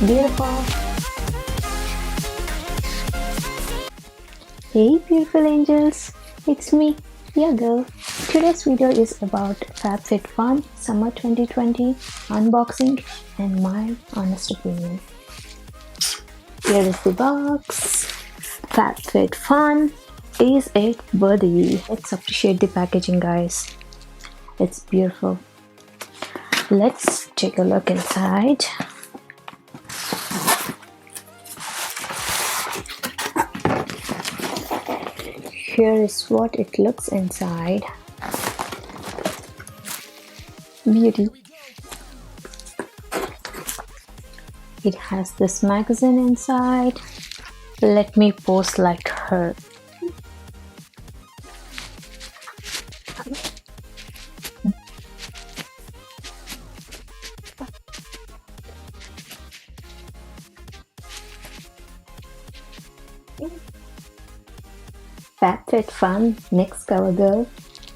Beautiful. Hey beautiful angels, it's me, your girl. Today's video is about FabFitFun Summer 2020 unboxing and my honest opinion. Here is the box. FabFitFun is a buddy. Let's appreciate the packaging, guys. It's beautiful. Let's take a look inside. Here is what it looks inside. Beauty. It has this magazine inside. Let me pose like her. FabFitFun next cover girl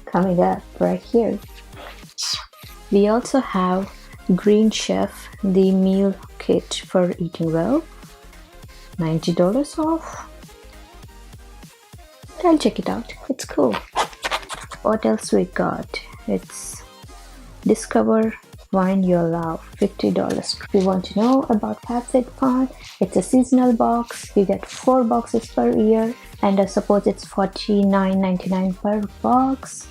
coming up right here. We also have Green Chef, the meal kit for eating well. $90 off. I'll check it out. It's cool. What else we got? It's Discover Wine Your Love, $50. If you want to know about FabFitFun, it's a seasonal box. You get 4 boxes per year, and I suppose it's $49.99 per box.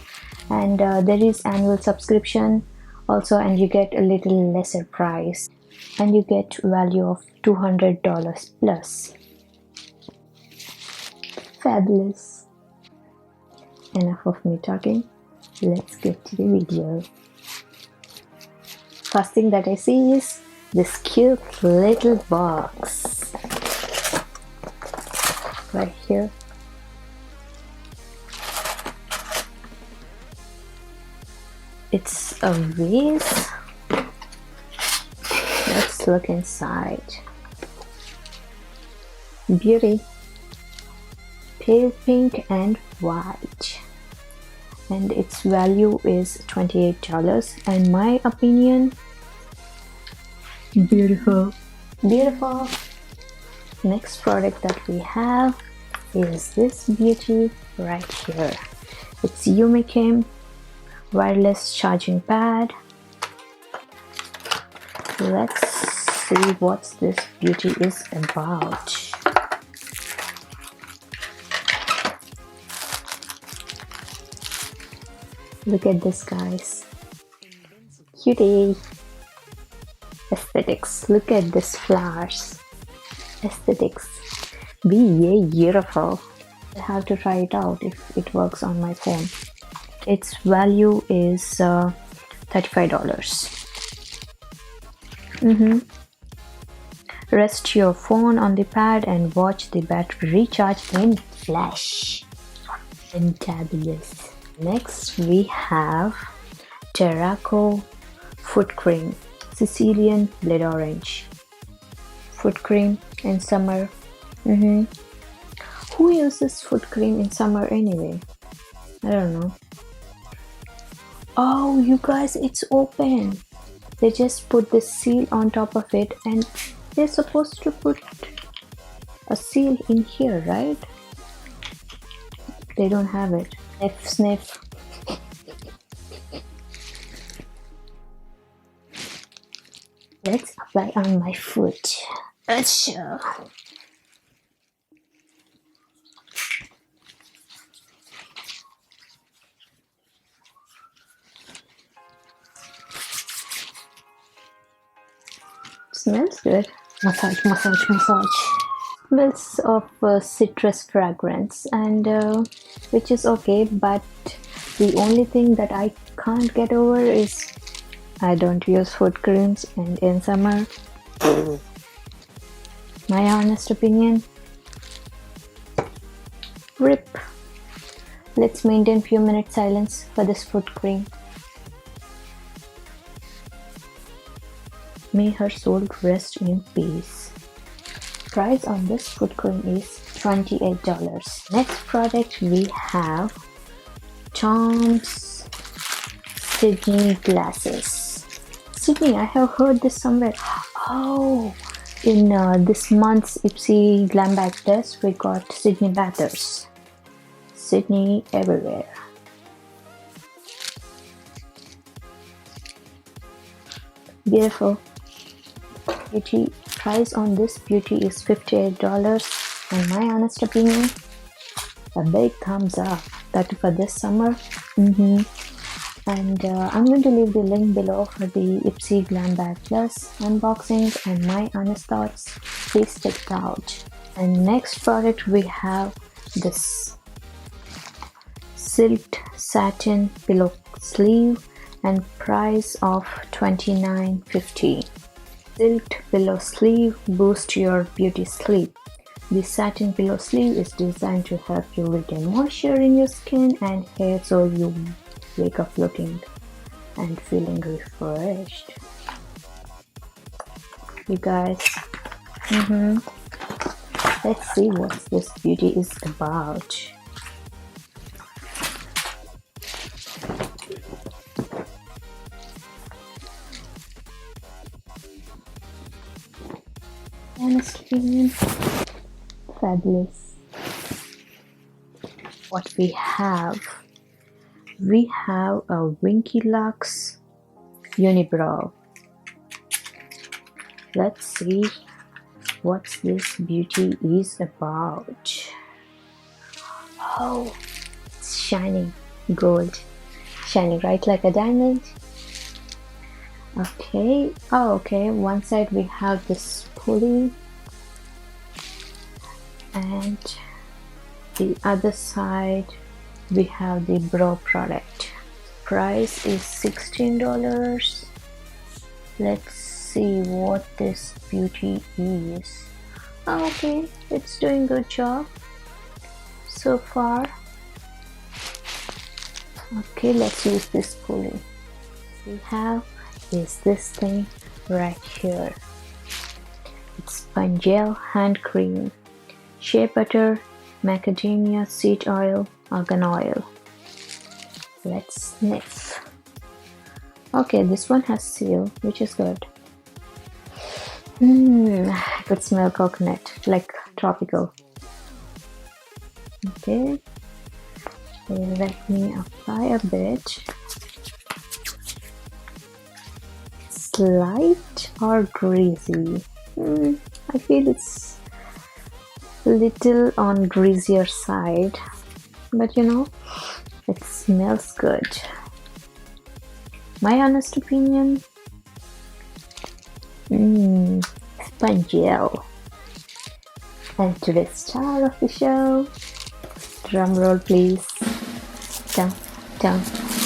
And there is annual subscription also, and you get a little lesser price, and you get value of $200 plus. Fabulous. Enough of me talking. Let's get to the video. First thing that I see is this cute little box right here. It's a vase. Let's look inside. Beauty. Pale pink and white. And its value is $28. And my opinion, beautiful. Beautiful. Next product that we have is this beauty right here. It's Winky wireless charging pad. Let's see what this beauty is about. Look at this, guys. Cutie. Aesthetics. Look at this flowers. Aesthetics. Beautiful. I have to try it out if it works on my phone. Its value is $35. Rest your phone on the pad and watch the battery recharge in flash. Fantabulous. Next we have R+Co foot cream, Sicilian blood orange. Foot cream in summer. Who uses foot cream in summer anyway? I don't know. Oh, you guys, it's open. They just put this seal on top of it, and they're supposed to put a seal in here, right? They don't have it. Sniff, sniff. Let's apply on my foot. Achoo. Smells good. Massage, massage, massage. Smells of citrus fragrance, and which is okay, but the only thing that I can't get over is I don't use foot creams, and in summer, my honest opinion, RIP. Let's maintain few minutes silence for this foot cream. May her soul rest in peace. Price on this foot cream is $28. Next product we have Tom's Sydney glasses. Sydney, I have heard this somewhere. Oh, In this month's Ipsy GlamBag test, we got Sydney bathers. Sydney everywhere. Beautiful. Beauty price on this beauty is $58. In my honest opinion, a big thumbs up. That for this summer. And I'm going to leave the link below for the Ipsy GlamBag Plus unboxing and my honest thoughts. Please check it out. And next product we have this silk satin pillow sleeve and price of $29.50. Silk pillow sleeve boost your beauty sleep. The satin pillow sleeve is designed to help you retain moisture in your skin and hair so you wake up looking and feeling refreshed. You guys, let's see what this beauty is about. Honest opinion, fabulous. What we have a Winky Luxe unibrow. Let's see what this beauty is about. Oh, it's shining gold, shining right like a diamond. Okay, okay, one side we have this pulley and the other side we have the brow product. Price is $16. Let's see what this beauty is. Okay, it's doing good job so far. Okay, let's use this pulley. We have is this thing right here. It's Spongeal hand cream, shea butter, macadamia seed oil, argan oil. Let's sniff. Okay, this one has seal, which is good. I could smell coconut, like tropical. Okay, let me apply a bit. Light or greasy? I feel it's little on greasier side, but you know, it smells good. My honest opinion, Spongeal. And to the star of the show, drum roll please. Dum, dum,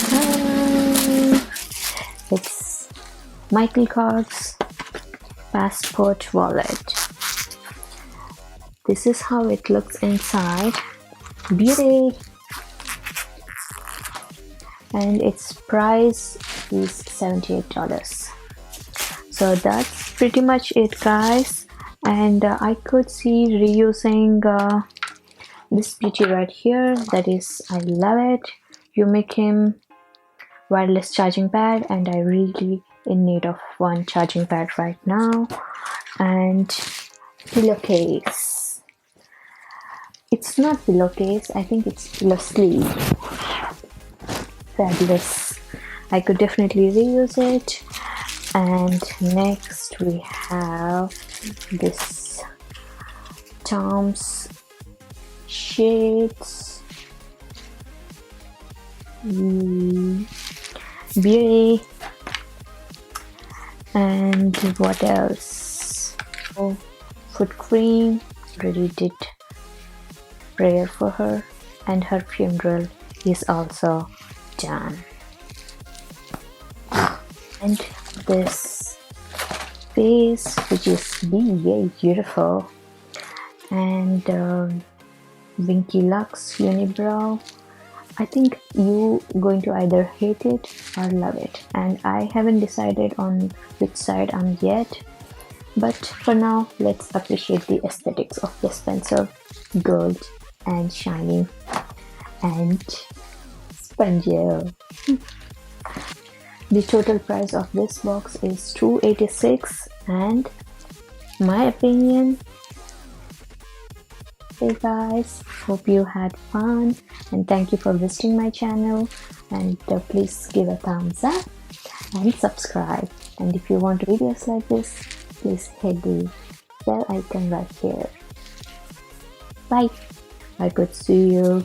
dum. It's Michael Kors passport wallet. This is how it looks inside. Beauty! And its price is $78. So that's pretty much it, guys. And I could see reusing this beauty right here. That is, I love it. You make him wireless charging pad, and I really in need of one charging pad right now. And pillowcase. It's not pillowcase, I think it's pillow sleeve. Fabulous. I could definitely reuse it. And next we have this Tom's shades. Beauty. And what else? Oh, foot cream. Already did prayer for her, and her funeral is also done. And this vase, which is beautiful, and Winky Luxe unibrow. I think you going to either hate it or love it, and I haven't decided on which side I'm yet. But for now, let's appreciate the aesthetics of this pencil, gold and shining and spongy. The total price of this box is $286, and my opinion. Hey guys, hope you had fun and thank you for visiting my channel, and please give a thumbs up and subscribe, and if you want videos like this, please hit the bell icon right here. Bye. I could see you.